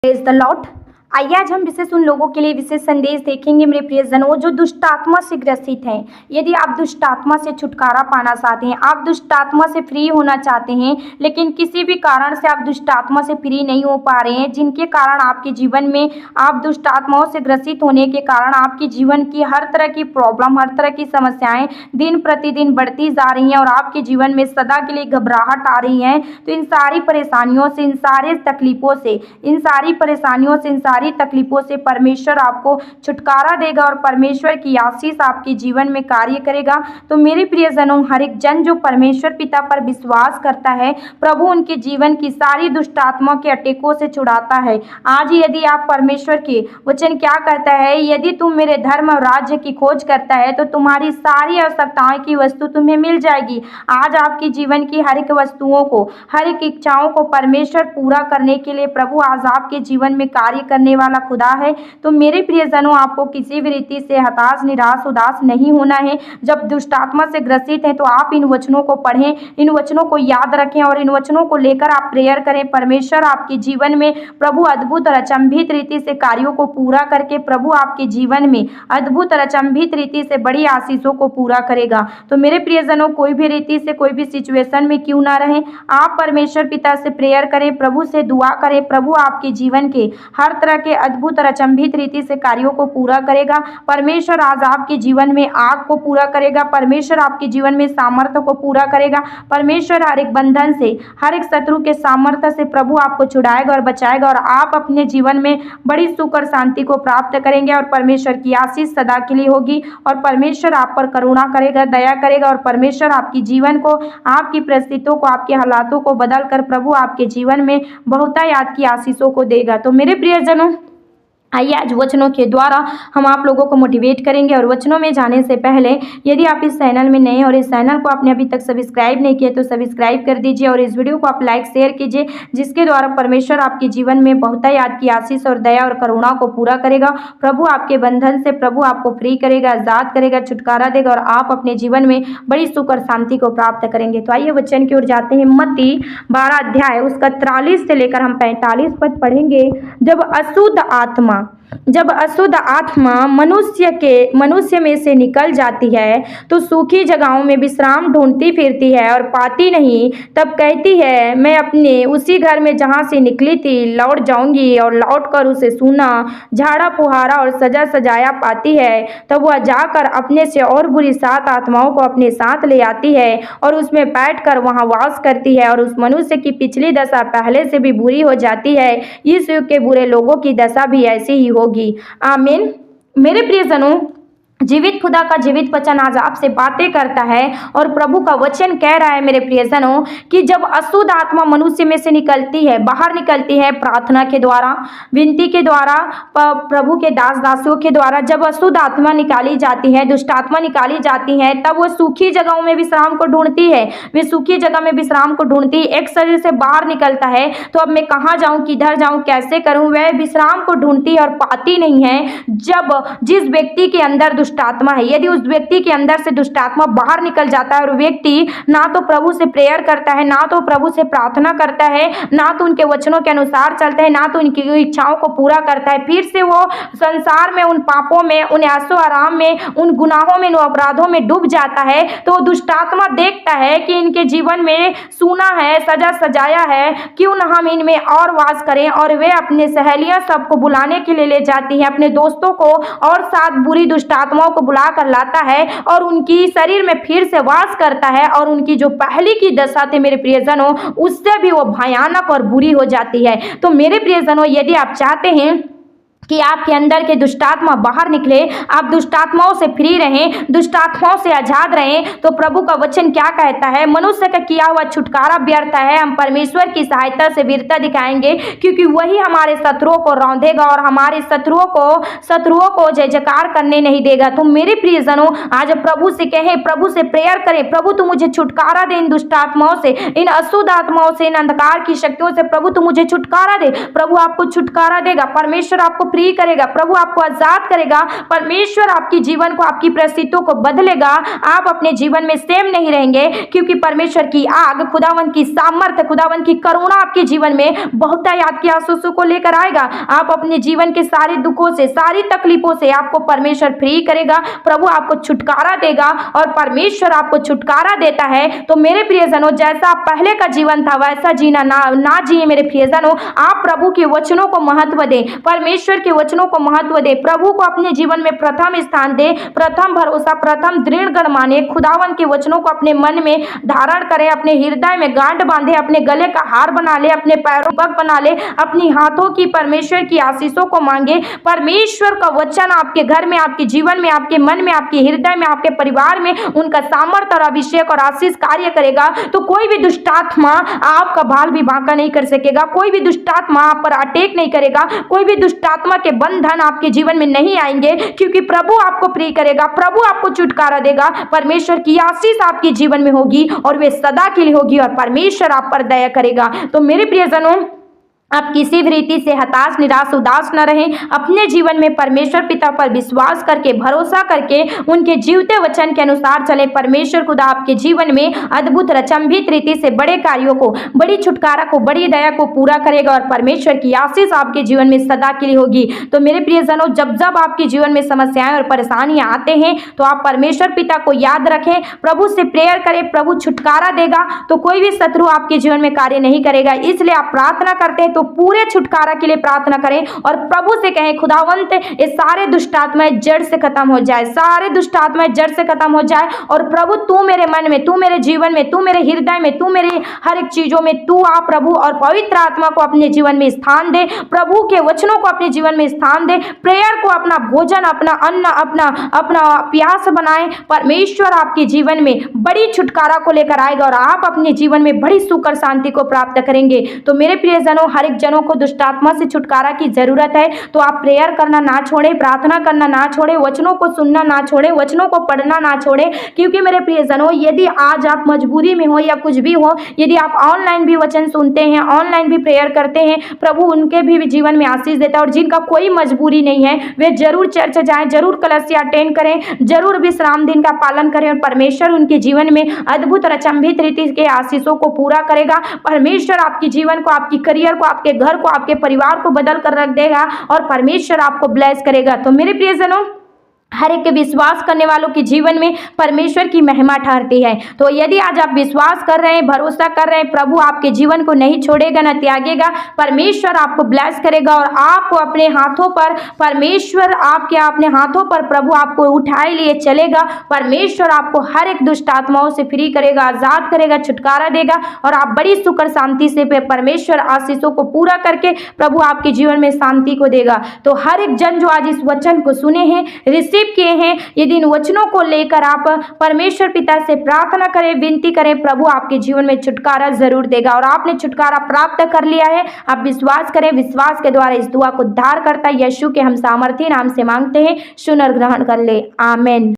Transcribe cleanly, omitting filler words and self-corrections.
Praise the Lord. आइए आज हम विशेष उन लोगों के लिए विशेष संदेश देखेंगे मेरे प्रियजनों जो दुष्ट आत्मा से ग्रसित हैं। यदि आप दुष्ट आत्मा से छुटकारा पाना चाहते हैं, आप दुष्ट आत्मा से फ्री होना चाहते हैं, लेकिन किसी भी कारण से आप दुष्ट आत्मा से फ्री नहीं हो पा रहे हैं, जिनके कारण आपके जीवन में आप दुष्ट आत्माओं से ग्रसित होने के कारण आपके जीवन की हर तरह की प्रॉब्लम, हर तरह की समस्याएं दिन प्रतिदिन बढ़ती जा रही हैं और आपके जीवन में सदा के लिए घबराहट आ रही है, तो इन सारी परेशानियों से, इन सारे तकलीफों से, इन सारी परेशानियों से, इन सारी तकलीफों से परमेश्वर आपको छुटकारा देगा और परमेश्वर की आशीष आपके जीवन में कार्य करेगा। तो मेरे प्रियजनों, हर एक जन जो परमेश्वर पिता पर विश्वास करता है, प्रभु उनके जीवन की सारी दुष्ट आत्मा के अटैकों से छुड़ाता है। आज यदि आप परमेश्वर के वचन क्या कहता है, यदि तुम मेरे धर्म और राज्य की खोज करता है तो तुम्हारी सारी आवश्यकताएं की वस्तु तुम्हें मिल जाएगी। आज आपके जीवन की हर एक वस्तुओं को, हर एक इच्छाओं को परमेश्वर पूरा करने के लिए प्रभु आज आपके जीवन में कार्य करने वाला खुदा है। तो मेरे प्रियजनों, आपको किसी भी रीति से हताश, निराश, उदास नहीं होना है। जब दुष्ट आत्मा से ग्रसित हैं तो आप इन वचनों को पढ़ें, इन वचनों को याद रखें और इन वचनों को लेकर आप प्रेयर करें। परमेश्वर आपके जीवन में प्रभु अद्भुत और अचंभित रीति से कार्यों को पूरा करके प्रभु आपके जीवन में अद्भुत और अचंभित रीति से बड़ी आशीषों को पूरा करेगा। तो मेरे प्रियजनों, कोई भी रीति से, कोई भी सिचुएशन में क्यों ना रहें, आप परमेश्वर पिता से प्रेयर करें, प्रभु से दुआ करें। प्रभु आपके जीवन के हर तरह के अद्भुत और अचंभित रीति से कार्यों को पूरा करेगा। परमेश्वर आज आपके जीवन में आग को पूरा करेगा। परमेश्वर आपके जीवन में सामर्थ्य को पूरा करेगा। परमेश्वर हर एक बंधन से, हर एक शत्रु के सामर्थ्य से प्रभु आपको छुड़ाएगा और बचाएगा और आप अपने जीवन में बड़ी सुख और शांति को प्राप्त करेंगे और परमेश्वर की आशीष सदा के लिए होगी और परमेश्वर आप पर करुणा करेगा, दया करेगा और परमेश्वर आपकी जीवन को, आपकी परिस्थितियों को, आपके हालातों को बदल कर प्रभु आपके जीवन में बहुतायत की आशीषों को देगा। तो मेरे प्रियजनों, आइए आज वचनों के द्वारा हम आप लोगों को मोटिवेट करेंगे। और वचनों में जाने से पहले यदि आप इस चैनल में नए हैं और इस चैनल को आपने अभी तक सब्सक्राइब नहीं किया तो सब्सक्राइब कर दीजिए और इस वीडियो को आप लाइक शेयर कीजिए, जिसके द्वारा परमेश्वर आपके जीवन में बहुतायत की आशीष और दया और करुणा को पूरा करेगा। प्रभु आपके बंधन से प्रभु आपको फ्री करेगा, आजाद करेगा, छुटकारा देगा और आप अपने जीवन में बड़ी सुख और शांति को प्राप्त करेंगे। तो आइए वचन की ओर जाते हैं। मत्ती 12 अध्याय उसका 43 से लेकर हम 45 पद पढ़ेंगे। जब अशुद्ध आत्मा मनुष्य में से निकल जाती है तो सूखी जगहों में विश्राम ढूंढती फिरती है और पाती नहीं। तब कहती है, मैं अपने उसी घर में जहाँ से निकली थी लौट जाऊंगी और लौटकर उसे सूना, झाड़ा फुहारा और सजा सजाया पाती है। तब वह जाकर अपने से और बुरी 7 आत्माओं को अपने साथ ले आती है और उसमें बैठकर वहाँ वास करती है और उस मनुष्य की पिछली दशा पहले से भी बुरी हो जाती है। इस युग के बुरे लोगों की दशा भी ऐसी ही होगी। आमीन। मेरे प्रियजनों, जीवित खुदा का जीवित वचन आज आपसे बातें करता है और प्रभु का वचन कह रहा है मेरे प्रियजनों कि जब अशुद्ध आत्मा मनुष्य में से निकलती है, बाहर निकलती है प्रार्थना के द्वारा, विनती के द्वारा, प्रभु के दास दासियों के द्वारा, जब अशुद्ध आत्मा निकाली जाती है, दुष्ट आत्मा निकाली जाती है, तब वो सूखी जगहों में विश्राम को ढूंढती है। वे सूखी जगह में विश्राम को ढूंढती है। एक शरीर से बाहर निकलता है तो अब मैं कहाँ जाऊँ, किधर जाऊँ, कैसे करूँ, वह विश्राम को ढूंढती है और पाती नहीं है। जब जिस व्यक्ति के अंदर दुष्ट आत्मा है, यदि उस व्यक्ति के अंदर से दुष्ट आत्मा बाहर निकल जाता है और व्यक्ति ना तो प्रभु से प्रेयर करता है, ना तो प्रभु से प्रार्थना करता है, ना तो उनके वचनों के अनुसार चलता है, ना तो उनकी इच्छाओं को पूरा करता है, फिर से वो संसार में, उन पापों में, उन ऐशो आराम में, उन गुनाहों में, उन अपराधों में डूब जाता है, तो दुष्ट आत्मा देखता है कि इनके जीवन में सूना है, सजा सजाया है, क्यों ना हम इनमें और वास करें। और वे अपने सहेलियां सबको बुलाने के लिए ले जाती है, अपने दोस्तों को और 7 बुरी दुष्ट आत्माओं को बुला कर लाता है और उनकी शरीर में फिर से वास करता है और उनकी जो पहली की दशा थी मेरे प्रियजनों, उससे भी वो भयानक और बुरी हो जाती है। तो मेरे प्रियजनों, यदि आप चाहते हैं कि आपके अंदर के दुष्टात्मा बाहर निकले, आप दुष्टात्माओं से फ्री रहें, दुष्टात्माओं से आजाद रहें, तो प्रभु का वचन क्या कहता है, मनुष्य का किया हुआ छुटकारा व्यर्थ है। हम परमेश्वर की सहायता से वीरता दिखाएंगे क्योंकि वही हमारे शत्रुओं को रौंदेगा और हमारे शत्रुओं को जय जयकार करने नहीं देगा। तो मेरे प्रियजनों, आज प्रभु से कहें, प्रभु से प्रेयर करें, प्रभु तू मुझे छुटकारा दे इन दुष्टात्माओं से, इन अशुद्ध आत्माओं से, इन अंधकार की शक्तियों से। प्रभु तू मुझे छुटकारा दे। प्रभु आपको छुटकारा देगा। परमेश्वर आपको फ्री करेगा, प्रभु आपको आजाद करेगा, परमेश्वर आपकी जीवन को, आपकी परिस्थितियों को बदलेगा। आप अपने जीवन में सेम नहीं रहेंगे, क्योंकि परमेश्वर की आग, खुदावंत की सामर्थ्य, खुदावंत की करुणा आपके जीवन में बहुतायत आपके आंसुओं को लेकर आएगा। आप अपने जीवन के सारे दुखों से, सारी तकलीफों से आपको परमेश्वर फ्री करेगा, प्रभु आपको छुटकारा देगा। और परमेश्वर आपको छुटकारा देता है तो मेरे प्रियजनों, जैसा आप पहले का जीवन था वैसा जीना ना जिए मेरे प्रियजनों। आप प्रभु के वचनों को महत्व दें, परमेश्वर के वचनों को महत्व दें, प्रभु को अपने जीवन में प्रथम स्थान दें, प्रथम भरोसा, प्रथम दृढ़ गण माने, खुदावन के वचनों को अपने मन में धारण करें, अपने हृदय में गांठ बांधे, अपने गले का हार बना ले, अपने पैरों पग बना ले, अपनी हाथों की परमेश्वर की आशीषों को मांगे। परमेश्वर का वचन आपके घर में, आपके जीवन में, आपके मन में, आपके हृदय में, आपके परिवार में उनका सामर्थ्य और अभिषेक और आशीष कार्य करेगा। तो कोई भी दुष्टात्मा आपका बाल भी बांका नहीं कर सकेगा, कोई भी दुष्टात्मा आप पर अटैक नहीं करेगा, कोई भी दुष्टात्मा के बंधन आपके जीवन में नहीं आएंगे, क्योंकि प्रभु आपको फ्री करेगा, प्रभु आपको छुटकारा देगा। परमेश्वर की आशीष आपके जीवन में होगी और वे सदा के लिए होगी, और परमेश्वर आप पर दया करेगा। तो मेरे प्रियजनों, आप किसी भी रीति से हताश, निराश, उदास न रहें। अपने जीवन में परमेश्वर पिता पर विश्वास करके, भरोसा करके उनके जीवते वचन के अनुसार चले। परमेश्वर खुदा आपके जीवन में अद्भुत अचंभित रीति से बड़े कार्यों को, बड़ी छुटकारा को, बड़ी दया को पूरा करेगा, और परमेश्वर की आशीष आपके जीवन में सदा के लिए होगी। तो मेरे प्रियजनों, जब जब आपके जीवन में समस्याएं और परेशानियां आते हैं तो आप परमेश्वर पिता को याद रखें, प्रभु से प्रेयर करें, प्रभु छुटकारा देगा। तो कोई भी शत्रु आपके जीवन में कार्य नहीं करेगा। इसलिए आप प्रार्थना करते हैं तो पूरे छुटकारा के लिए प्रार्थना करें और प्रभु से कहें, खुदावंत ये सारे दुष्टात्माएं जड़ से खत्म हो जाए, सारे दुष्टात्माएं जड़ से खत्म हो जाए। और प्रभु तू मेरे मन में, तू मेरे जीवन में, तू मेरे हृदय में, तू मेरे हर एक चीजों में तू आ प्रभु, और पवित्र आत्मा को अपने जीवन में स्थान दे, प्रभु के वचनों को अपने जीवन में स्थान दे, प्रेयर को अपना भोजन, अपना अन्न, अपना प्यास बनाए। परमेश्वर आपके जीवन में बड़ी छुटकारा को लेकर आएगा और आप अपने जीवन में बड़ी सुख और शांति को प्राप्त करेंगे। तो मेरे प्रियजनों, हर एक जनों को दुष्टात्मा से छुटकारा की जरूरत है, तो आप प्रेयर करना ना छोड़े, प्रार्थना करना ना छोड़े, वचनों को सुनना ना छोड़े, वचनों को पढ़ना ना छोड़े। क्योंकि मेरे प्रियजनों, यदि आज आप मजबूरी में हो या कुछ भी हो, यदि आप ऑनलाइन भी वचन सुनते हैं, ऑनलाइन भी प्रेयर करते हैं, प्रभु उनके भी जीवन में आशीष देता है। और जिनका कोई मजबूरी नहीं है वे जरूर चर्च जाएं, जरूर कलसिया अटेंड करें, जरूर विश्राम दिन का पालन करें, और परमेश्वर उनके जीवन में अद्भुत और अचंभित रीति के आशीषों को पूरा करेगा। परमेश्वर आपके जीवन को, आपकी करियर को, आपके घर को, आपके परिवार को बदल कर रख देगा, और परमेश्वर आपको ब्लेस करेगा। तो मेरे प्रियजनों, हर एक विश्वास करने वालों के जीवन में परमेश्वर की महिमा ठहरती है। तो यदि आज आप विश्वास कर रहे हैं, भरोसा कर रहे हैं, प्रभु आपके जीवन को नहीं छोड़ेगा, न त्यागेगा, परमेश्वर आपको ब्लेस करेगा, और आपको अपने हाथों पर, परमेश्वर आपके अपने हाथों पर प्रभु आपको उठाए लिए चलेगा। परमेश्वर आपको हर एक दुष्ट आत्माओं से फ्री करेगा, आजाद करेगा, छुटकारा देगा, और आप बड़ी सुख और शांति से परमेश्वर आशीषों को पूरा करके प्रभु आपके जीवन में शांति को देगा। तो हर एक जन जो आज इस वचन को सुने हैं, रिसीव किए हैं, यदि इन वचनों को लेकर आप परमेश्वर पिता से प्रार्थना करें, विनती करें, प्रभु आपके जीवन में छुटकारा जरूर देगा। और आपने छुटकारा प्राप्त कर लिया है, आप विश्वास करें, विश्वास के द्वारा इस दुआ को उद्धार करता यीशु के हम सामर्थी नाम से मांगते हैं, सुन और ग्रहण कर ले, आमीन।